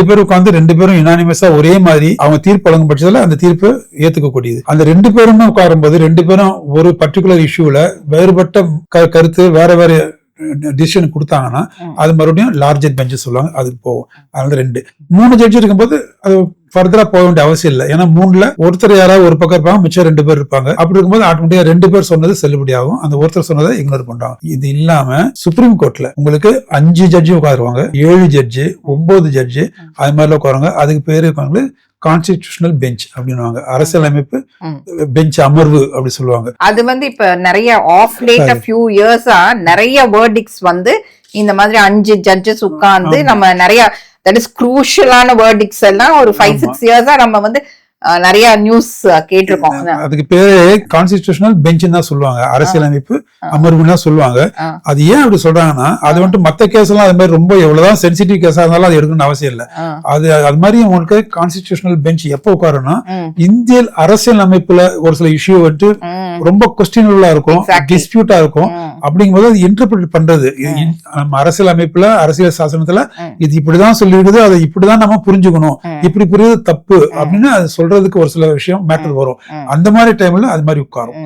பேரும் உட்கார்ந்து 2 பேரும் யுனானிமஸா ஒரே மாதிரி அவங்க தீர்ப்பு வழங்கும் பட்சத்துல அந்த தீர்ப்பு ஏத்துக்கக்கூடியது. அந்த 2 பேருமே உட்காரும்போது 2 பேரும் ஒரு பர்டிகுலர் இஷ்யூல வேறுபட்ட கருத்து வேற வேற டிசிஷன் கொடுத்தாங்கன்னா அது மறுபடியும் லார்ஜர் பெஞ்ச் சொல்லுவாங்க, அதுக்கு போகும். அதனால 2 3 ஜட்ஜ் இருக்கும்போது அது ஃபர்தரா போக வேண்டிய அவசியம் இல்லை. ஏன்னா 3ல ஒருத்தர் யாராவது ஒரு பக்கம் இருப்பாங்க, மிச்சம் 2 பேர் இருப்பாங்க. அப்படி இருக்கும்போது ஆட்டோமேட்டிக்கா 2 பேர் சொன்னது செல்லுபடியாகும், அந்த ஒருத்தர் சொன்னதை இக்னோர் பண்றாங்க. இது இல்லாம சுப்ரீம் கோர்ட்ல உங்களுக்கு 5 ஜட்ஜி உட்காருவாங்க, 7 ஜட்ஜி, 9 ஜட்ஜி, அது மாதிரிலாம் உட்காருவாங்க. அதுக்கு பேரு இருக்காங்க கான்ஸ்டிடியூஷனல் பெஞ்ச் அப்படின்னுவாங்க, அரசியலமைப்பு பெஞ்ச் அமர்வு அப்படி சொல்லுவாங்க. அது இப்ப நிறைய ஆஃப் லேட் ஃபியூ இயர்ஸா நிறைய வேர்டிக்ட்ஸ் இந்த மாதிரி 5 ஜட்ஜஸ் உட்கார்ந்து நம்ம நிறைய தட் இஸ் க்ரூஷியலான வேர்டிக்ட்ஸ் எல்லாம் ஒரு 5-6 இயர்ஸா நம்ம நிறைய நியூஸ் கேட்டிருக்கோம். அதுக்கு பேரு கான்ஸ்டிடியூஷனல் பெஞ்ச் தான் சொல்லுவாங்க, அரசியலமைப்பு அமர்வுன்னு தான் சொல்லுவாங்க. அது ஏன் அப்படி சொல்றாங்கன்னா அது மத்த கேஸ் எல்லாம் அது மாதிரி ரொம்ப எவ்வளவுதான் சென்சிட்டிவ் கேஸா இருந்தாலும் அது எடுக்கணும்னு அவசியம் இல்லை. அது மாதிரி உங்களுக்கு கான்ஸ்டிடியூஷனல் பெஞ்ச் எப்ப உட்காருன்னா இந்திய அரசியல் அமைப்புல ஒரு சில இஷ்யூ ரொம்ப கொஸ்டினபிளா இருக்கும், டிஸ்பியூட்டா இருக்கும். அப்படிங்கும்போது அது இன்டர்பிரட் பண்றது நம்ம அரசியல் அமைப்புல அரசியல் சாசனத்துல இது இப்படிதான் சொல்லியிருக்குது, அதை இப்படிதான் நம்ம புரிஞ்சுக்கணும், இப்படி புரியுது தப்பு அப்படின்னு அது சொல்றதுக்கு ஒரு சில விஷயம் மேட்டர் வரும். அந்த மாதிரி டைம்ல அது மாதிரி உட்காரும்.